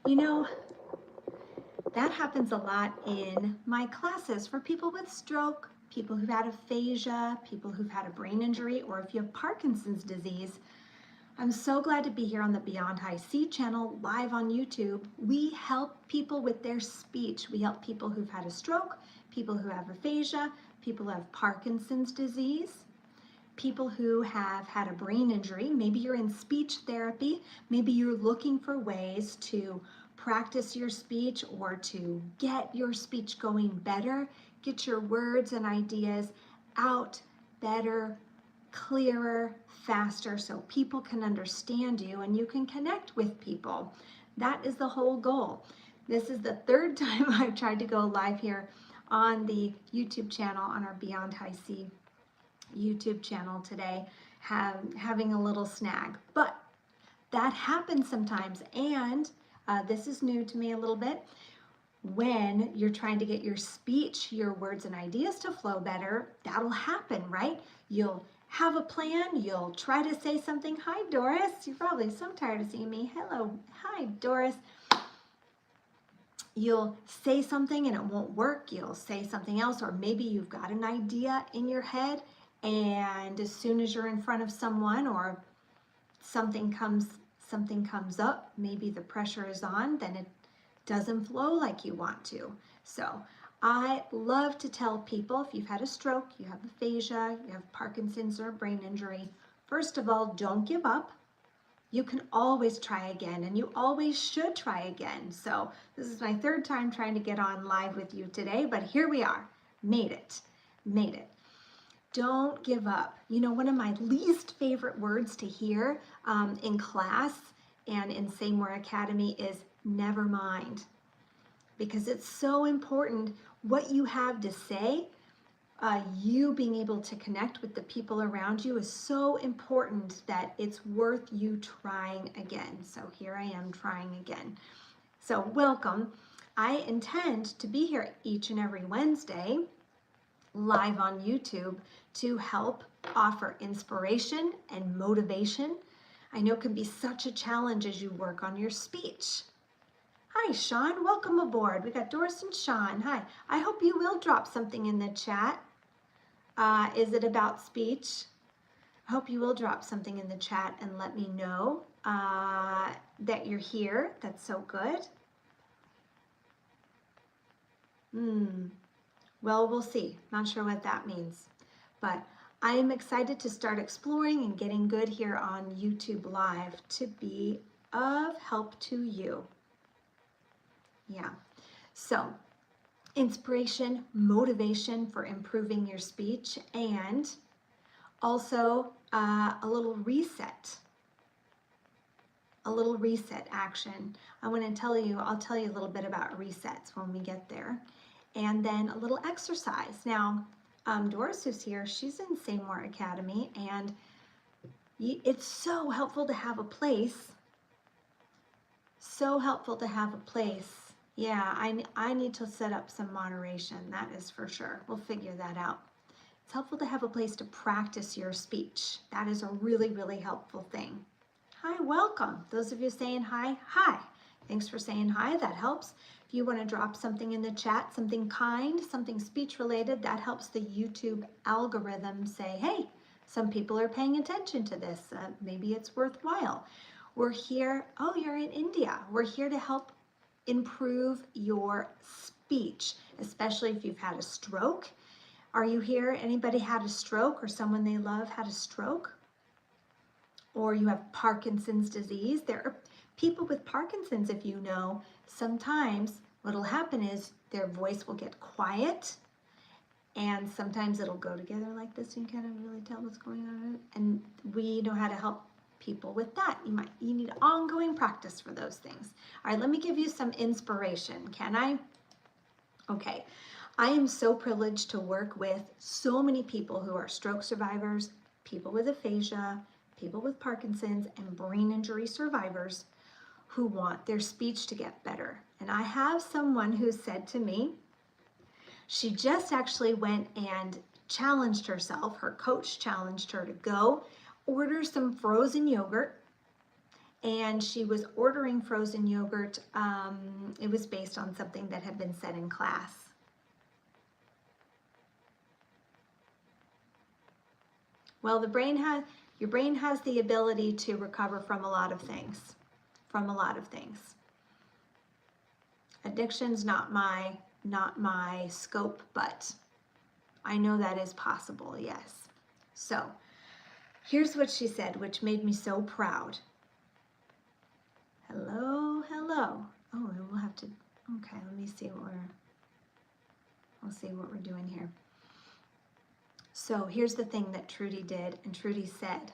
You know, that happens a lot in my classes for people with stroke, people who've had aphasia, people who've had a brain injury, or if you have Parkinson's disease. I'm so glad to be here on the Beyond High C channel live on YouTube. We help people with their speech. We help people who've had a stroke, people who have aphasia, people who have Parkinson's disease, people who have had a brain injury. Maybe you're in speech therapy. Maybe you're looking for ways to practice your speech or to get your speech going better, get your words and ideas out better, clearer, faster, so people can understand you and you can connect with people. That is the whole goal. This is the third time I've tried to go live here on the YouTube channel, on our Beyond High C YouTube channel today, having a little snag. But that happens sometimes, and this is new to me a little bit. When you're trying to get your speech, your words and ideas to flow better, that'll happen, right? You'll have a plan, you'll try to say something. Hi, Doris. You're probably so tired of seeing me. Hello. Hi, Doris. You'll say something and it won't work. You'll say something else, or maybe you've got an idea in your head, and as soon as you're in front of someone or something comes up, maybe the pressure is on, then it doesn't flow like you want to. So I love to tell people, if you've had a stroke, you have aphasia, you have Parkinson's or a brain injury, first of all, don't give up. You can always try again, and you always should try again. So this is my third time trying to get on live with you today, but here we are. Made it. Don't give up. You know, one of my least favorite words to hear in class and in Say More Academy is never mind, because it's so important what you have to say. You being able to connect with the people around you is so important that it's worth you trying again. So here I am trying again. So welcome. I intend to be here each and every Wednesday live on YouTube to help offer inspiration and motivation. I know it can be such a challenge as you work on your speech. Hi, Sean. Welcome aboard. We got Doris and Sean. Hi. I hope you will drop something in the chat. Is it about speech? I hope you will drop something in the chat and let me know that you're here. That's so good. Well, we'll see. Not sure what that means. But I am excited to start exploring and getting good here on YouTube Live to be of help to you. Yeah. So inspiration, motivation for improving your speech, and also a little reset action. I'll tell you a little bit about resets when we get there, and then a little exercise. Now, Doris is here. She's in Say More Academy, and it's so helpful to have a place. So helpful to have a place. Yeah, I need to set up some moderation, that is for sure. We'll figure that out. It's helpful to have a place to practice your speech. That is a really, really helpful thing. Hi, welcome. Those of you saying hi, hi. Thanks for saying hi, that helps. If you want to drop something in the chat, something kind, something speech related, that helps the YouTube algorithm say, hey, some people are paying attention to this. Maybe it's worthwhile. We're here, oh, you're in India. We're here to help improve your speech, especially if you've had a stroke. Are you here? Anybody had a stroke, or someone they love had a stroke? Or you have Parkinson's disease? There are people with Parkinson's, if you know, sometimes what'll happen is their voice will get quiet, and sometimes it'll go together like this, and you kind of really tell what's going on. And we know how to help people with that. You need ongoing practice for those things. All right, let me give you some inspiration. Can I? Okay. I am so privileged to work with so many people who are stroke survivors, people with aphasia, people with Parkinson's, and brain injury survivors who want their speech to get better. And I have someone who said to me, she just actually went and challenged herself, her coach challenged her to go order some frozen yogurt and she was ordering frozen yogurt. It was based on something that had been said in class. Well, your brain has the ability to recover from a lot of things, Addiction's not my scope, but I know that is possible, yes. So here's what she said, which made me so proud. Hello, hello. Oh, we'll have to, okay, let me see we'll see what we're doing here. So here's the thing that Trudy did, and Trudy said.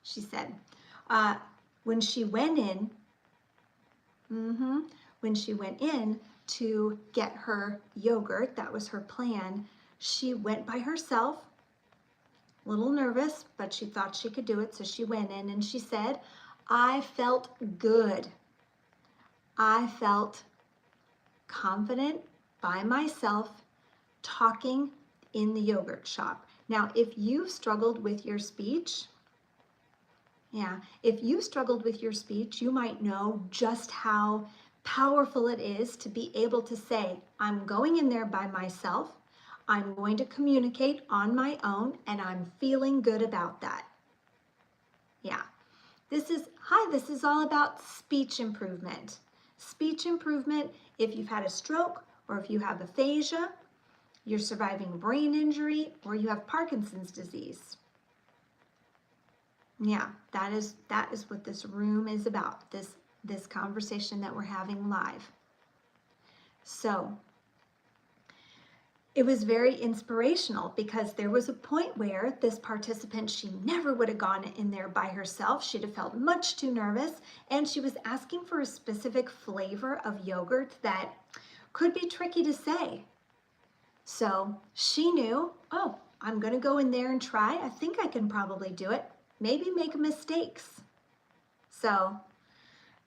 She said, when she went in, to get her yogurt, that was her plan, she went by herself, a little nervous, but she thought she could do it, so she went in and she said, I felt good. I felt confident by myself talking in the yogurt shop. Now, if you've struggled with your speech, you might know just how powerful it is to be able to say, I'm going in there by myself, I'm going to communicate on my own, and I'm feeling good about that. Yeah, this is all about speech improvement. Speech improvement, if you've had a stroke, or if you have aphasia, you're surviving brain injury, or you have Parkinson's disease. Yeah, that is what this room is about, this conversation that we're having live. So it was very inspirational because there was a point where this participant, she never would have gone in there by herself. She'd have felt much too nervous, and she was asking for a specific flavor of yogurt that could be tricky to say. So she knew, oh, I'm going to go in there and try. I think I can probably do it. Maybe make mistakes. So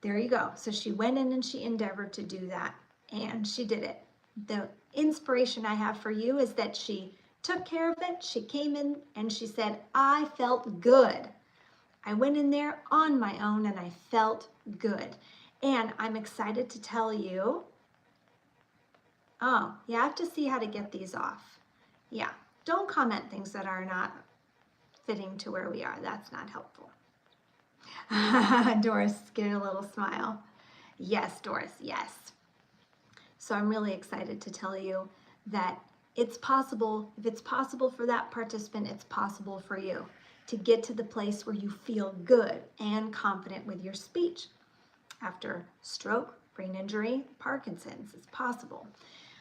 there you go. So she went in and she endeavored to do that, and she did it. The inspiration I have for you is that she took care of it. She came in and she said, I felt good. I went in there on my own and I felt good. And I'm excited to tell you, oh, you have to see how to get these off. Yeah, don't comment things that are not fitting to where we are. That's not helpful. Doris getting a little smile. Yes, Doris, yes. So I'm really excited to tell you that it's possible. If it's possible for that participant, it's possible for you to get to the place where you feel good and confident with your speech. After stroke, brain injury, Parkinson's, it's possible.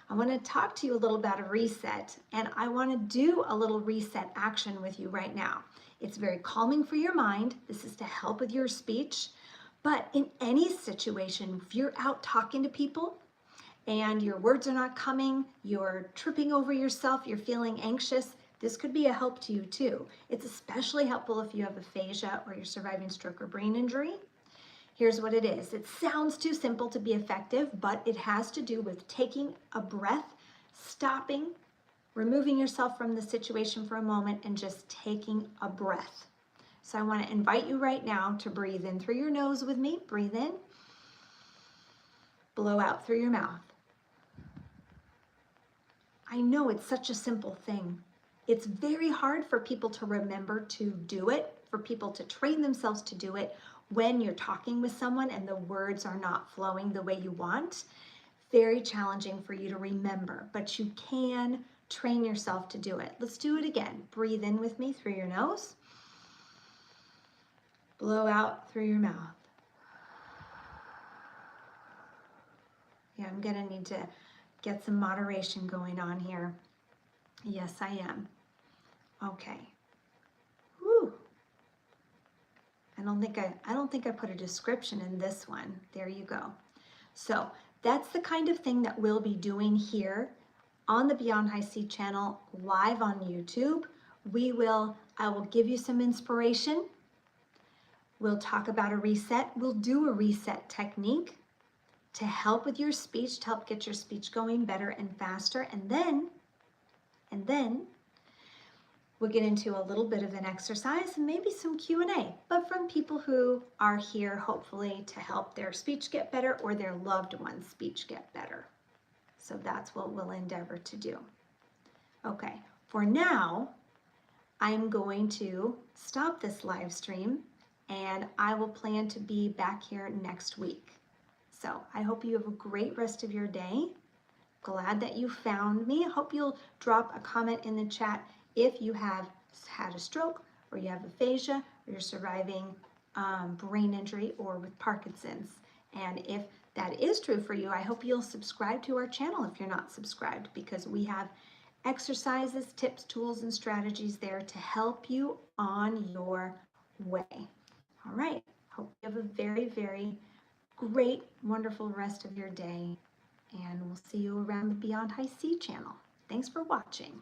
I want to talk to you a little about a reset, and I want to do a little reset action with you right now. It's very calming for your mind. This is to help with your speech. But in any situation, if you're out talking to people and your words are not coming, you're tripping over yourself, you're feeling anxious, this could be a help to you too. It's especially helpful if you have aphasia or you're surviving stroke or brain injury. Here's what it is. It sounds too simple to be effective, but it has to do with taking a breath, stopping, removing yourself from the situation for a moment, and just taking a breath. So I want to invite you right now to breathe in through your nose with me. Breathe in. Blow out through your mouth. I know it's such a simple thing. It's very hard for people to remember to do it, for people to train themselves to do it when you're talking with someone and the words are not flowing the way you want. Very challenging for you to remember, but you can train yourself to do it. Let's do it again. Breathe in with me through your nose. Blow out through your mouth. Yeah, I'm gonna need to get some moderation going on here. Yes, I am. Okay. Whew. I don't think I put a description in this one. There you go. So that's the kind of thing that we'll be doing here on the Beyond High C channel, live on YouTube. I will give you some inspiration. We'll talk about a reset. We'll do a reset technique to help with your speech, to help get your speech going better and faster. And then we'll get into a little bit of an exercise and maybe some Q&A, but from people who are here hopefully to help their speech get better or their loved one's speech get better. So that's what we'll endeavor to do. Okay, for now, I'm going to stop this live stream and I will plan to be back here next week. So I hope you have a great rest of your day. Glad that you found me. I hope you'll drop a comment in the chat if you have had a stroke or you have aphasia or you're surviving brain injury or with Parkinson's. And if that is true for you, I hope you'll subscribe to our channel if you're not subscribed, because we have exercises, tips, tools, and strategies there to help you on your way. All right. Hope you have a very, very great, wonderful rest of your day, and we'll see you around the Beyond High C channel. Thanks for watching.